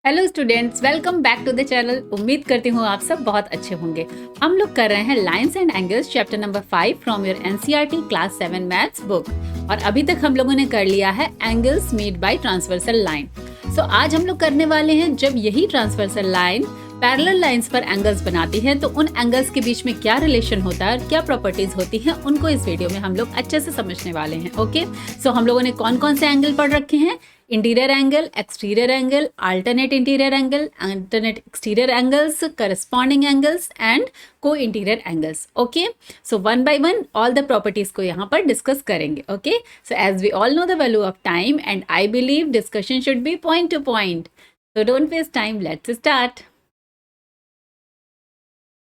Hello students, welcome back to the channel. उम्मीद करती हूँ आप सब बहुत अच्छे होंगे। हम लोग कर रहे हैं lines and angles chapter number 5 from your NCERT class 7 maths book. और अभी तक हम लोगों ने कर लिया है angles made by transversal line. So आज हम लोग करने वाले हैं जब यही ट्रांसवर्सल लाइन पैरेलल लाइंस पर एंगल्स बनाती है तो उन एंगल्स के बीच में क्या रिलेशन होता है और क्या प्रॉपर्टीज होती हैं, उनको इस वीडियो में हम लोग अच्छे से समझने वाले हैं। ओके, सो हम लोगों ने कौन कौन से एंगल पढ़ रखे हैं? Interior angle, exterior angle, alternate interior angle, alternate exterior angles, corresponding angles and co interior angles. Okay, so one by one all the properties को यहाँ पर डिस्कस करेंगे। Okay, so as we all know the value of time and I believe discussion should be point to point, so don't waste time, let's start.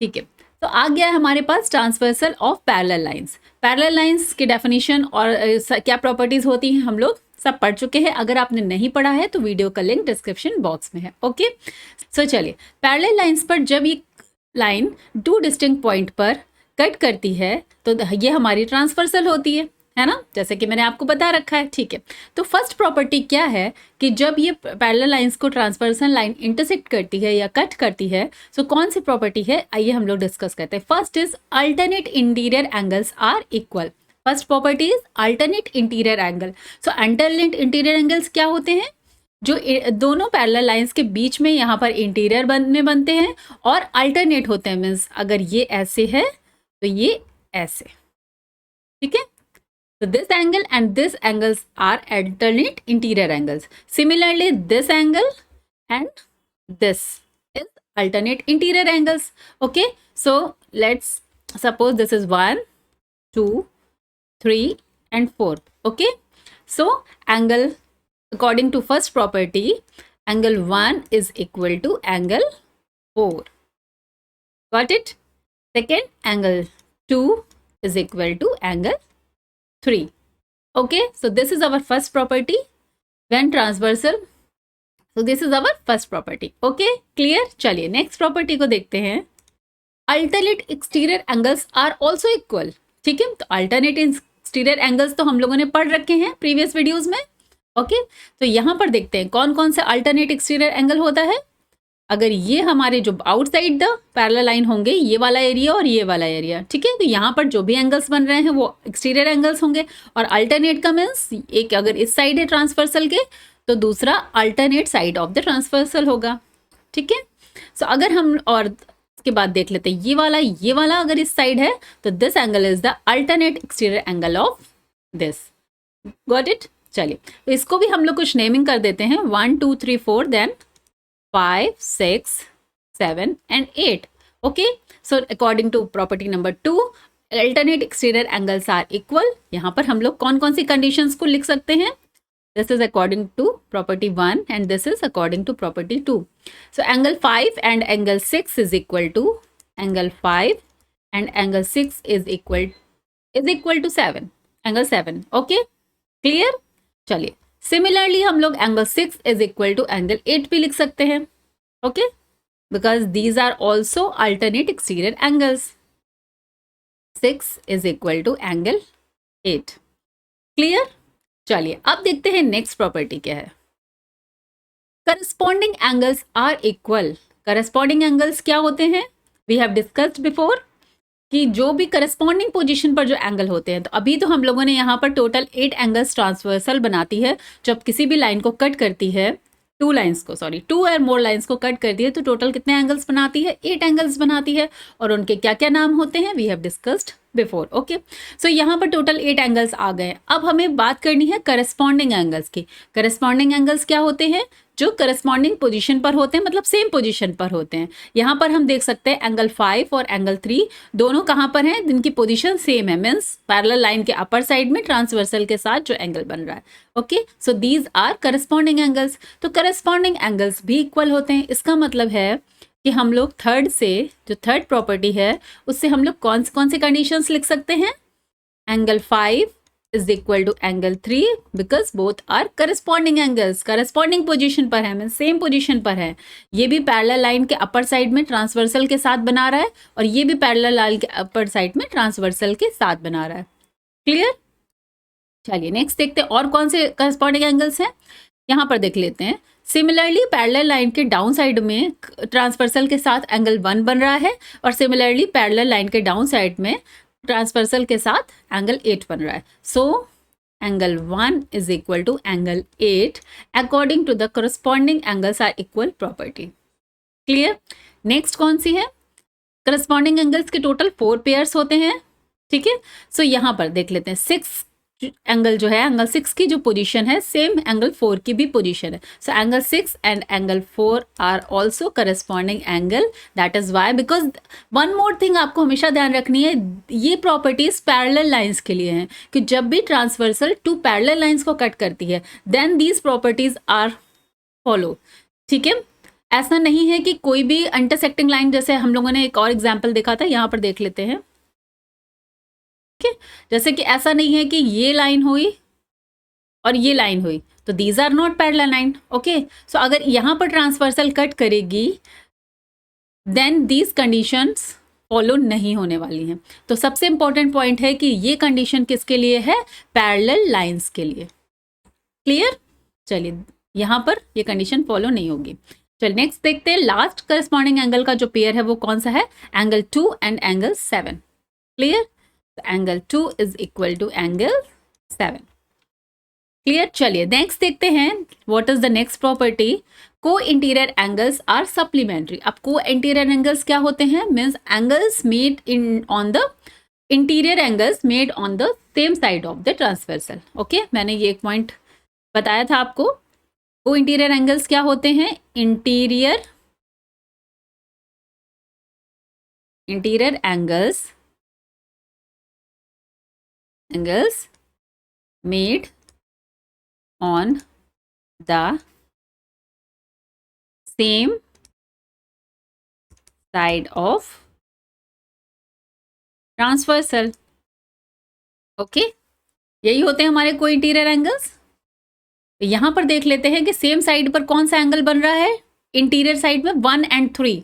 ठीक है, तो आ गया है हमारे पास transversal of parallel lines. Parallel lines की definition और क्या प्रॉपर्टीज होती हैं हम लोग सब पढ़ चुके हैं। अगर आपने नहीं पढ़ा है तो वीडियो का लिंक डिस्क्रिप्शन बॉक्स में है। ओके, सो चलिए, पैरेलल लाइंस पर जब ये लाइन टू डिस्टिंक्ट पॉइंट पर कट करती है तो ये हमारी ट्रांसवर्सल होती है ना, जैसे कि मैंने आपको बता रखा है। ठीक है, तो फर्स्ट प्रॉपर्टी क्या है कि जब ये पैरेलल लाइंस को ट्रांसवर्सल लाइन इंटरसेक्ट करती है या कट करती है, सो कौन सी प्रॉपर्टी है, आइए हम लोग डिस्कस करते हैं। First is alternate interior angles are equal. First property is alternate interior angle. So alternate interior angles क्या होते हैं? जो दोनों पैरेलल लाइंस के बीच में यहाँ पर इंटीरियर बनते हैं और अल्टरनेट होते हैं, मीन्स अगर ये ऐसे है तो ये ऐसे। ठीक है, so this angle and this angles are alternate interior angles. Similarly, this angle and this is alternate interior angles. Okay, so let's suppose this is 1, 2, 3 and 4. Okay, so angle according to first property, angle 1 is equal to angle 4. Got it? Second, angle 2 is equal to angle 3. Okay, so this is our first property when transversal. So this is our first property. Okay, clear? चलिए next property को देखते हैं। Alternate exterior angles are also equal. ठीक है, तो alternate exterior angles तो हम लोगों ने पढ़ रखे हैं प्रीवियस वीडियोज में। ओके, तो यहाँ पर देखते हैं कौन कौन से अल्टरनेट एक्सटीरियर एंगल होता है। अगर ये हमारे जो आउटसाइड द पैरेलल लाइन होंगे, ये वाला एरिया और ये वाला एरिया, ठीक है, तो यहाँ पर जो भी एंगल्स बन रहे हैं वो एक्सटीरियर एंगल्स होंगे। और अल्टरनेट का मीन्स एक अगर इस साइड है ट्रांसवर्सल के तो दूसरा alternate side of the transversal होगा। ठीक है, सो अगर हम और इसके बाद देख लेते हैं ये वाला अगर इस साइड है तो this angle is the alternate exterior angle of this. Got it? चलिए, तो इसको भी हम लोग कुछ नेमिंग कर देते हैं, 1 2 3 4 then 5 6 7 and 8. Okay, so according to property number 2, alternate exterior angles are equal. यहाँ पर हम लोग कौन कौन सी conditions को लिख सकते हैं? This is according to property 1 and this is according to property 2. So angle 5 and angle 6 is equal to angle 5 and angle 6 is equal to 7. Angle 7. Okay, clear? चलिए, सिमिलरली हम लोग angle 6 is equal to angle 8 भी लिख सकते हैं। Okay, because these are also alternate exterior angles. 6 is equal to angle 8। Clear? चलिए, अब देखते हैं नेक्स्ट प्रॉपर्टी क्या है। Corresponding angles are equal. Corresponding angles क्या होते हैं? वी हैव डिस्कस्ड बिफोर कि जो भी करस्पॉन्डिंग पोजीशन पर जो एंगल होते हैं, तो अभी तो हम लोगों ने यहाँ पर टोटल 8 एंगल्स ट्रांसवर्सल बनाती है। जब किसी भी लाइन को कट करती है, 2 और मोर लाइंस को कट करती है तो टोटल कितने एंगल्स बनाती है? 8 एंगल्स बनाती है। और उनके क्या क्या नाम होते हैं we have discussed before. Okay, so यहाँ पर टोटल 8 एंगल्स आ गए। अब हमें बात करनी है करस्पॉन्डिंग एंगल्स की। करस्पॉन्डिंग एंगल्स क्या होते हैं? जो करस्पॉन्डिंग पोजीशन पर होते हैं, मतलब सेम पोजीशन पर होते हैं। यहाँ पर हम देख सकते हैं एंगल 5 और एंगल 3 दोनों कहाँ पर हैं? जिनकी पोजीशन सेम है, मीन्स पैरेलल लाइन के अपर साइड में ट्रांसवर्सल के साथ जो एंगल बन रहा है। Okay, so these are corresponding angles. तो करस्पॉन्डिंग एंगल्स भी इक्वल होते हैं। इसका मतलब है कि हम लोग थर्ड प्रॉपर्टी है उससे हम लोग कौन से कंडीशंस लिख सकते हैं? Angle 5 is equal to angle 3 because both are corresponding angles. corresponding position पर है, मीन सेम पोजीशन पर है। ये भी पैरेलल लाइन के अपर साइड में ट्रांसवर्सल के साथ बना रहा है और ये भी पैरेलल लाइन के अपर साइड में ट्रांसवर्सल के साथ बना रहा है। क्लियर? चलिए नेक्स्ट देखते हैं और कौन से करस्पॉन्डिंग एंगल्स हैं। यहाँ पर देख लेते हैं सिमिलरली पैरेलल लाइन के डाउन साइड में ट्रांसवर्सल के साथ एंगल 1 बन रहा है और सिमिलरली पैरेलल लाइन के डाउन साइड में ट्रांसवर्सल के साथ एंगल 8 बन रहा है. So angle 1 is equal to angle 8 according to the corresponding angles are equal property. Clear. Next कौन सी है? करस्पॉन्डिंग एंगल्स के टोटल 4 पेयर्स होते हैं. ठीक है. सो यहाँ पर देख लेते हैं 6 एंगल जो है, एंगल 6 की जो पोजीशन है सेम एंगल 4 की भी पोजीशन है. So angle 6 and angle 4 are also corresponding angle. That is why, because one more thing आपको हमेशा ध्यान रखनी है, ये प्रॉपर्टीज पैरेलल लाइंस के लिए हैं कि जब भी ट्रांसवर्सल 2 पैरेलल लाइंस को कट करती है then these properties are follow. ठीक है. ऐसा नहीं है कि कोई भी इंटरसेक्टिंग लाइन, जैसे हम लोगों ने एक और एग्जाम्पल देखा था, यहाँ पर देख लेते हैं. ठीक है. जैसे कि ऐसा नहीं है कि ये लाइन हुई और ये लाइन हुई, तो these are not parallel line. Okay. So अगर यहाँ पर ट्रांसवर्सल कट करेगी देन दीज कंडीशंस फॉलो नहीं होने वाली हैं. तो सबसे इंपॉर्टेंट पॉइंट है कि ये कंडीशन किसके लिए है? पैरेलल लाइंस के लिए. क्लियर. चलिए, यहाँ पर ये कंडीशन फॉलो नहीं होगी. चलिए नेक्स्ट देखते हैं. लास्ट करस्पॉन्डिंग एंगल का जो पेयर है वो कौन सा है? Angle 2 and angle 7. Clear. Angle 2 is equal to angle 7. Clear. चलिए नेक्स्ट देखते हैं. What is the next property? Co interior angles are supplementary. अब को इंटीरियर एंगल्स क्या होते हैं? Means angles made in on the interior angles made on the same side of the transversal. Okay, मैंने ये एक point बताया था आपको. को इंटीरियर एंगल्स क्या होते हैं? Interior angles made on the same side of transversal. Okay, यही होते हैं हमारे को इंटीरियर एंगल्स. यहां पर देख लेते हैं कि सेम साइड पर कौन सा एंगल बन रहा है? इंटीरियर साइड में 1 and 3.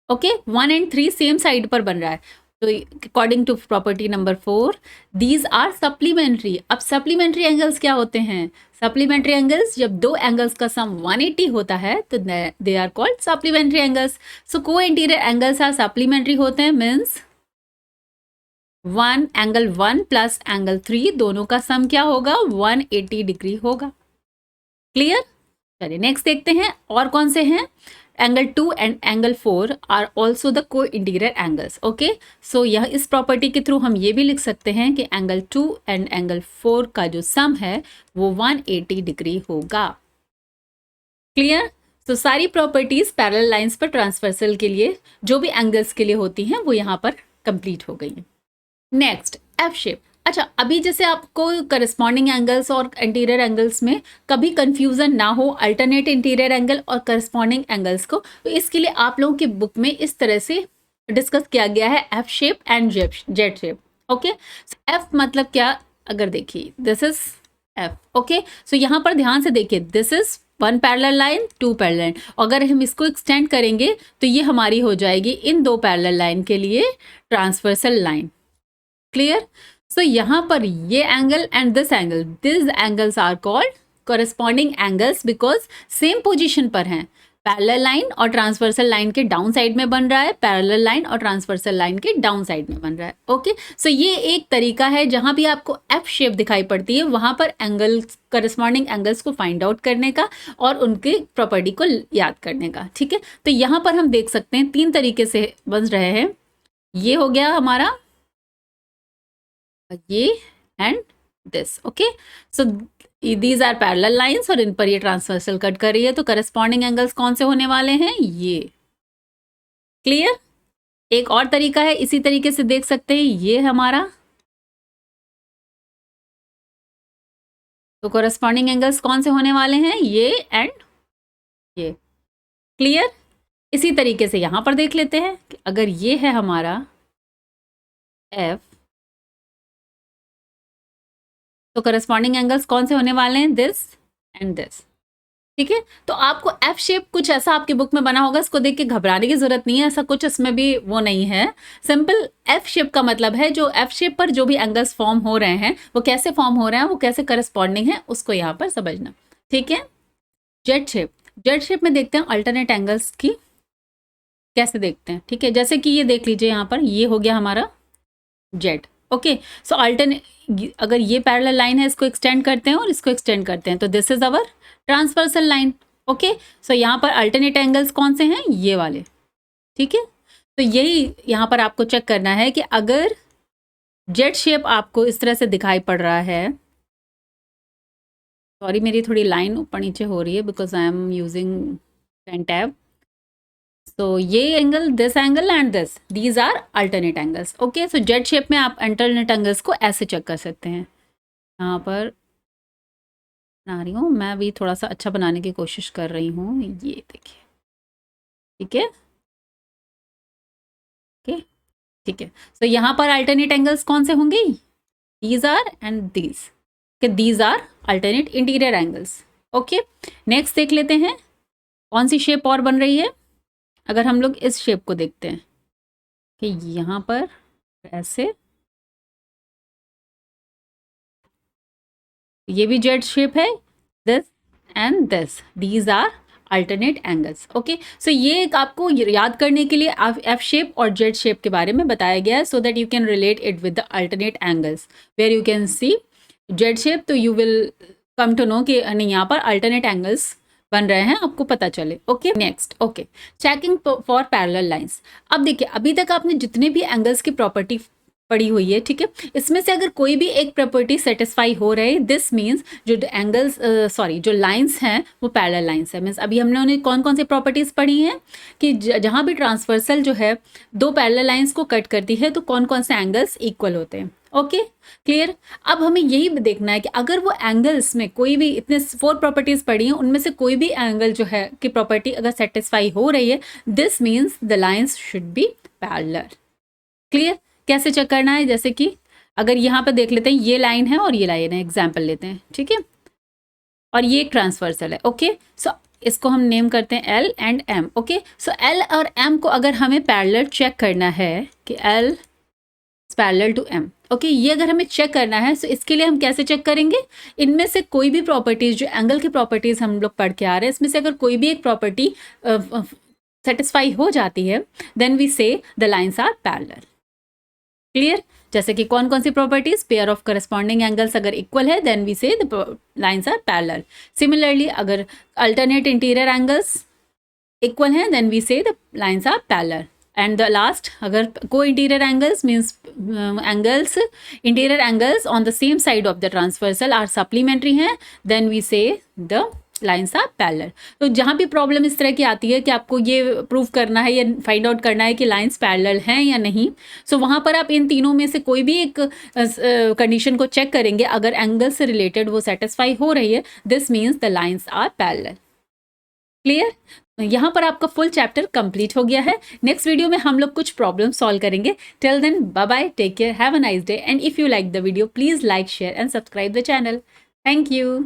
Okay, 1 and 3 same side पर बन रहा है. तो according to property number 4 these are supplementary. अब सप्लीमेंट्री एंगल्स क्या होते हैं? सप्लीमेंट्री एंगल्स, जब दो एंगल्स का सम 180 होता है तो they are called supplementary angles. So co interior angles are supplementary होते हैं. मीन्स एंगल 1 प्लस एंगल 3 दोनों का सम क्या होगा? 180 डिग्री होगा. क्लियर. चलिए नेक्स्ट देखते हैं और कौन से हैं. Angle 2 and angle 4 are also the co interior angles. Okay, so यह इस प्रॉपर्टी के थ्रू हम ये भी लिख सकते हैं कि एंगल 2 एंड एंगल 4 का जो सम है वो 180 डिग्री होगा. क्लियर. तो सारी प्रॉपर्टीज पैरेलल लाइंस पर ट्रांसवर्सल के लिए जो भी एंगल्स के लिए होती हैं वो यहाँ पर कंप्लीट हो गई हैं. Next, F shape. अच्छा, अभी जैसे आपको करस्पॉन्डिंग एंगल्स और इंटीरियर एंगल्स में कभी कंफ्यूजन ना हो अल्टरनेट इंटीरियर एंगल और करस्पॉन्डिंग एंगल्स को, तो इसके लिए आप लोगों की बुक में इस तरह से डिस्कस किया गया है F shape and Z shape. Okay, F मतलब क्या? अगर देखिए this is F. Okay, so यहाँ पर ध्यान से देखिए, this is 1 parallel line, 2 parallel line. अगर हम इसको एक्सटेंड करेंगे तो ये हमारी हो जाएगी इन 2 पैरेलल लाइन के लिए ट्रांसवर्सल लाइन. क्लियर. सो यहाँ पर ये angle and this angles are called corresponding angles because same position पर हैं. पैरेलल लाइन और ट्रांसवर्सल लाइन के डाउन साइड में बन रहा है, पैरेलल लाइन और ट्रांसवर्सल लाइन के डाउन साइड में बन रहा है. ओके, सो ये एक तरीका है जहाँ भी आपको एफ शेप दिखाई पड़ती है वहाँ पर एंगल्स, करस्पॉन्डिंग एंगल्स को फाइंड आउट करने का और उनके प्रॉपर्टी को याद करने का. ठीक है, तो यहाँ पर हम देख सकते हैं 3 तरीके से बन रहे हैं. ये हो गया हमारा ये and this. Okay, so these are parallel lines और इन पर ये ट्रांसवर्सल कट कर रही है. तो करस्पॉन्डिंग एंगल्स कौन से होने वाले हैं? ये. क्लियर. एक और तरीका है, इसी तरीके से देख सकते हैं, ये हमारा. तो करस्पॉन्डिंग एंगल्स कौन से होने वाले हैं? ये एंड ये. क्लियर. इसी तरीके से यहां पर देख लेते हैं कि अगर ये है हमारा एफ, तो करस्पॉन्डिंग एंगल्स कौन से होने वाले हैं? This and this. ठीक है, तो आपको एफ शेप कुछ ऐसा आपकी बुक में बना होगा, इसको देख के घबराने की जरूरत नहीं है. ऐसा कुछ इसमें भी वो नहीं है. सिंपल एफ शेप का मतलब है जो एफ शेप पर जो भी एंगल्स फॉर्म हो रहे हैं वो कैसे फॉर्म हो रहे हैं, वो कैसे करस्पॉन्डिंग है, उसको यहाँ पर समझना. ठीक है. Z shape. जेड शेप में देखते हैं अल्टरनेट एंगल्स की कैसे देखते हैं, ठीक है। जैसे कि ये देख लीजिए यहाँ पर, ये हो गया हमारा जेड, ओके। सो अल्टरनेट, अगर ये पैरेलल लाइन है इसको एक्सटेंड करते हैं और इसको एक्सटेंड करते हैं तो this is our transversal line, okay. So यहाँ पर अल्टरनेट एंगल्स कौन से हैं, ये वाले, ठीक है। तो यही यहाँ पर आपको चेक करना है कि अगर जेड शेप आपको इस तरह से दिखाई पड़ रहा है, सॉरी मेरी थोड़ी लाइन ऊपर नीचे हो रही है because I am using pen tab. So ये angle, this angle and this, these are alternate angles, okay. So Z shape में आप अल्टरनेट एंगल्स को ऐसे चेक कर सकते हैं। यहाँ पर बना रही हूँ मैं भी, थोड़ा सा अच्छा बनाने की कोशिश कर रही हूँ, ये देखिए, ठीक है, ओके, ठीक है। सो यहाँ पर अल्टरनेट एंगल्स कौन से होंगे, दीज आर एंड दीज, कि these are alternate interior angles, okay. Next देख लेते हैं कौन सी शेप और बन रही है। अगर हम लोग इस शेप को देखते हैं कि यहाँ पर ऐसे, ये भी जेड शेप है, this and this, these are alternate angles, okay. So ये एक आपको याद करने के लिए एफ शेप और जेड शेप के बारे में बताया गया है, so that you can relate it with the alternate angles where you can see Z shape, तो you will come to know कि नहीं यहाँ पर अल्टरनेट एंगल्स बन रहे हैं, आपको पता चले, okay. Next, okay, checking for parallel lines. अब देखिए, अभी तक आपने जितने भी एंगल्स की प्रॉपर्टी पड़ी हुई है, ठीक है, इसमें से अगर कोई भी एक प्रॉपर्टी सेटिस्फाई हो रहे, दिस मीन्स जो एंगल्स जो लाइंस हैं वो पैरेलल लाइंस है। मीन्स अभी हमने उन्हें कौन कौन सी प्रॉपर्टीज पढ़ी हैं कि जहाँ भी ट्रांसवर्सल जो है दो पैरेलल लाइंस को कट करती है तो कौन कौन से एंगल्स इक्वल होते हैं, ओके, क्लियर। अब हमें यही देखना है कि अगर वो एंगल्स में कोई भी, इतने 4 प्रॉपर्टीज पढ़ी हैं, उनमें से कोई भी एंगल जो है की प्रॉपर्टी अगर सेटिस्फाई हो रही है, this means the lines should be parallel, clear. कैसे चेक करना है, जैसे कि अगर यहाँ पर देख लेते हैं, ये लाइन है और ये लाइन है, एग्जाम्पल लेते हैं, ठीक है, और ये एक ट्रांसवर्सल है, ओके। सो इसको हम नेम करते हैं L and M, okay. So L और एम को अगर हमें पैरेलल चेक करना है कि L parallel to M, okay, ये अगर हमें चेक करना है तो इसके लिए हम कैसे चेक करेंगे, इनमें से कोई भी प्रॉपर्टीज, जो एंगल की प्रॉपर्टीज हम लोग पढ़ के आ रहे हैं, इसमें से अगर कोई भी एक प्रॉपर्टी सेटिस्फाई हो जाती है, then we say the lines are parallel, clear. जैसे कि कौन कौन सी properties, pair of corresponding angles अगर इक्वल है then we say the lines are parallel. Similarly अगर अल्टरनेट इंटीरियर एंगल्स इक्वल हैं then we say the lines are parallel. And the last, अगर co interior angles means angles, interior angles on the same side of the transversal are supplementary हैं, then we say the lines are parallel. तो जहाँ भी problem इस तरह की आती है कि आपको ये प्रूव करना है या फाइंड आउट करना है कि लाइंस पैरेलल हैं या नहीं, सो वहाँ पर आप इन तीनों में से कोई भी एक कंडीशन को चेक करेंगे, अगर एंगल से रिलेटेड वो सेटिस्फाई हो रही है, this means the lines are parallel, clear. यहाँ पर आपका फुल चैप्टर कंप्लीट हो गया है। नेक्स्ट वीडियो में हम लोग कुछ प्रॉब्लम सॉल्व करेंगे। Till then bye bye, take care, have a nice day, and if you like the video please like, share and subscribe the channel. Thank you.